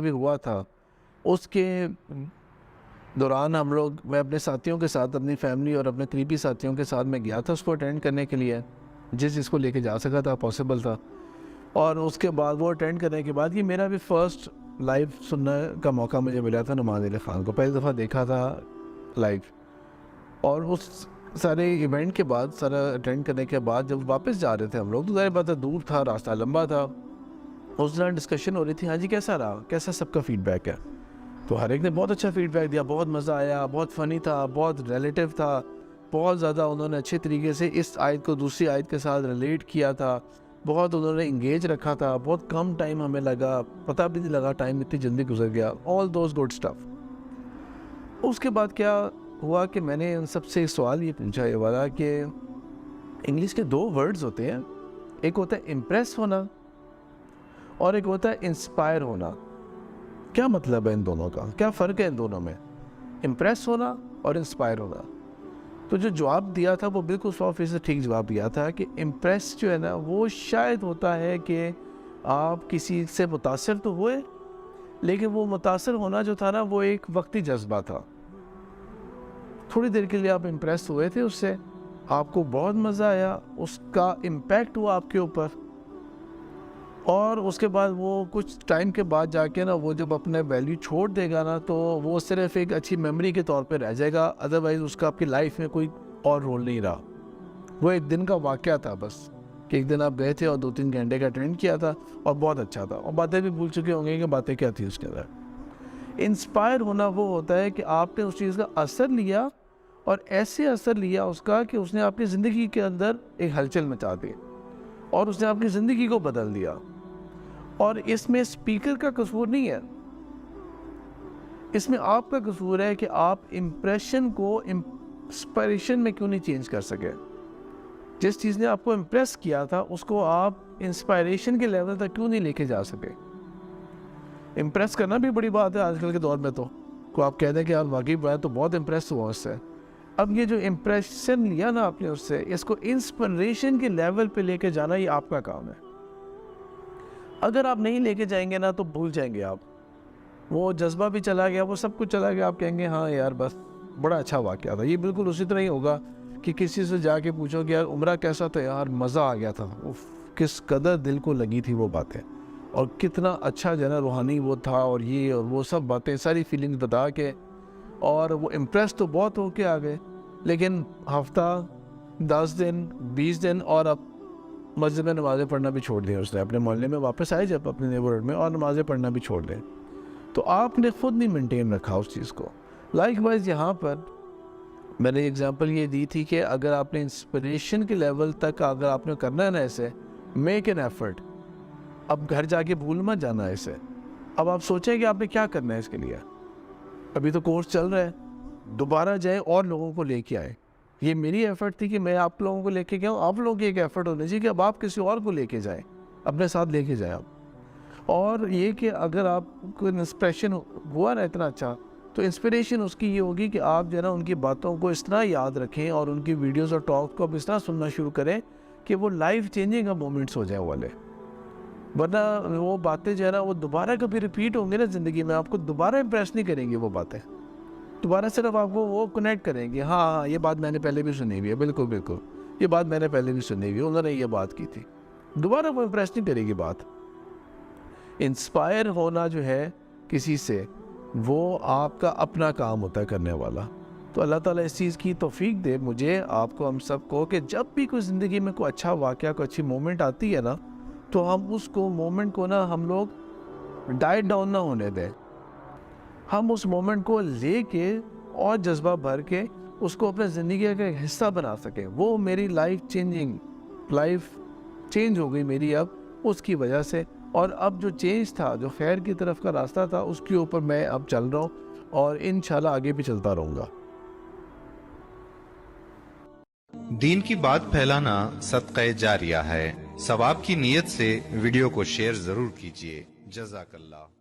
भी हुआ था उसके दौरान मैं अपने साथियों के साथ, अपनी फैमिली और अपने करीबी साथियों के साथ मैं गया था उसको अटेंड करने के लिए, जिस चीज़ को लेके जा सका था, पॉसिबल था। और उसके बाद वो अटेंड करने के बाद ये मेरा भी फ़र्स्ट लाइव सुनने का मौका मुझे मिला था नवाज़ अली ख़ान को, पहली दफ़ा देखा था लाइव। और उस सारे इवेंट के बाद, सारा अटेंड करने के बाद जब वापस जा रहे थे हम लोग, तो ज़ाहिर बात है दूर था, रास्ता लंबा था। उस दौरान डिस्कशन हो रही थी, हाँ जी कैसा रहा, कैसा सबका फ़ीडबैक है। तो हर एक ने बहुत अच्छा फ़ीडबैक दिया, बहुत मज़ा आया, बहुत फ़नी था, बहुत रिलेटिव था, बहुत ज़्यादा उन्होंने अच्छे तरीके से इस आयत को दूसरी आयत के साथ रिलेट किया था, बहुत उन्होंने इंगेज रखा था, बहुत कम टाइम हमें लगा, पता भी नहीं लगा टाइम इतनी जल्दी गुजर गया, ऑल दोज गुड स्टफ। उसके बाद क्या हुआ कि मैंने उन सबसे एक सवाल ये पूछा ये वाला कि इंग्लिश के दो वर्ड्स होते हैं, एक होता है इम्प्रेस होना और एक होता है इंस्पायर होना। क्या मतलब है इन दोनों का, क्या फ़र्क है इन दोनों में, इम्प्रेस होना और इंस्पायर होना। तो जो जवाब दिया था वो बिल्कुल 100% ठीक जवाब दिया था कि इम्प्रेस जो है ना वो शायद होता है कि आप किसी से मुतासर तो हुए, लेकिन वो मुतासर होना जो था ना वो एक वक्ती जज्बा था, थोड़ी देर के लिए आप इम्प्रेस हुए थे उससे, आपको बहुत मज़ा आया, उसका इम्पैक्ट हुआ आपके ऊपर, और उसके बाद वो कुछ टाइम के बाद जाके ना वो जब अपने वैल्यू छोड़ देगा ना तो वो सिर्फ एक अच्छी मेमोरी के तौर पे रह जाएगा, अदरवाइज़ उसका आपकी लाइफ में कोई और रोल नहीं रहा। वो एक दिन का वाक़या था बस, कि एक दिन आप गए थे और 2-3 घंटे का अटेंड किया था और बहुत अच्छा था, और बातें भी भूल चुके होंगे कि बातें क्या थी उसके अंदर। इंस्पायर होना वो होता है कि आपने उस चीज़ का असर लिया, और ऐसे असर लिया उसका कि उसने आपकी ज़िंदगी के अंदर एक हलचल मचा दी और उसने आपकी ज़िंदगी को बदल दिया। और इसमें स्पीकर का कसूर नहीं है, इसमें आपका कसूर है कि आप इम्प्रेशन को इंस्पिरेशन में क्यों नहीं चेंज कर सके। जिस चीज़ ने आपको इम्प्रेस किया था उसको आप इंस्पायरेशन के लेवल तक क्यों नहीं लेके जा सके। इम्प्रेस करना भी बड़ी बात है आजकल के दौर में, तो को आप कह दें कि यार वाकई बात तो बहुत इम्प्रेस हुआ उससे। अब ये जो इम्प्रेशन लिया ना आपने उससे, इसको इंस्पिरेशन के लेवल पे लेके जाना ये आपका काम है। अगर आप नहीं लेके जाएंगे ना तो भूल जाएंगे आप, वो जज्बा भी चला गया, वो सब कुछ चला गया, आप कहेंगे हाँ यार बस बड़ा अच्छा वाक़या था। ये बिल्कुल उसी तरह ही होगा कि किसी से जाके पूछो कि यार उम्रा कैसा था, यार मज़ा आ गया था, उफ किस कदर दिल को लगी थी वो बातें, और कितना अच्छा जो है ना रूहानी वो था, और ये और वो सब बातें सारी फीलिंग्स बता के, और वो इम्प्रेस तो बहुत होके आ गए, लेकिन हफ्ता 10 दिन 20 दिन और अब मस्जिद में नमाज़ें पढ़ना भी छोड़ दिया उसने, अपने मोहल्ले में वापस आए जब अपने नेबरहुड में, और नमाज़ें पढ़ना भी छोड़ दें। तो आपने ख़ुद नहीं मेंटेन रखा उस चीज़ को। लाइकवाइज यहाँ पर मैंने एग्जांपल ये दी थी कि अगर आपने इंस्पिरेशन के लेवल तक अगर आपने करना है ना ऐसे, मेक एन एफर्ट। अब घर जाके भूल मत जाना ऐसे। अब आप सोचें कि आपने क्या करना है इसके लिए। अभी तो कोर्स चल रहा है, दोबारा जाए और लोगों को लेके आए। ये मेरी एफ़र्ट थी कि मैं आप लोगों को लेके गया हूँ, आप लोगों की एक एफ़र्ट होनी चाहिए कि अब आप किसी और को लेके जाएं, अपने साथ लेके जाएं आप। और ये कि अगर आपको इंस्पिरेशन हुआ ना इतना अच्छा, तो इंस्पिरेशन उसकी ये होगी कि आप जो है ना उनकी बातों को इस तरह याद रखें और उनकी वीडियोज़ और टॉक को अब इस तरह सुनना शुरू करें कि वो लाइफ चेंजिंग मोमेंट्स हो जाए वाले। वरना वो बातें जो है ना वो दोबारा कभी रिपीट होंगे ना ज़िंदगी में, आपको दोबारा इम्प्रेस नहीं करेंगी वो बातें, दोबारा सिर्फ आपको वो कनेक्ट करेंगे, हाँ हाँ ये बात मैंने पहले भी सुनी हुई है, बिल्कुल बिल्कुल ये बात मैंने पहले भी सुनी हुई है, उन्होंने ये बात की थी। दोबारा वो इम्प्रेस नहीं करेगी बात। इंस्पायर होना जो है किसी से, वो आपका अपना काम होता है करने वाला। तो अल्लाह ताला इस चीज़ की तौफीक दे मुझे, आपको, हम सबको, कि जब भी कोई ज़िंदगी में कोई अच्छा वाक़या, कोई अच्छी मोमेंट आती है ना, तो हम उसको मोमेंट को ना हम लोग डाइट डाउन ना होने दें, हम उस मोमेंट को लेके और जज्बा भर के उसको अपने ज़िंदगी का एक हिस्सा बना सकें। वो मेरी लाइफ चेंज हो गई मेरी अब उसकी वजह से, और अब जो चेंज था, जो खैर की तरफ का रास्ता था, उसके ऊपर मैं अब चल रहा हूँ और इंशाल्लाह आगे भी चलता रहूँगा। दीन की बात फैलाना सदक़े जारिया है। सवाब की नीयत से वीडियो को शेयर जरूर कीजिए। जज़ाकल्लाह।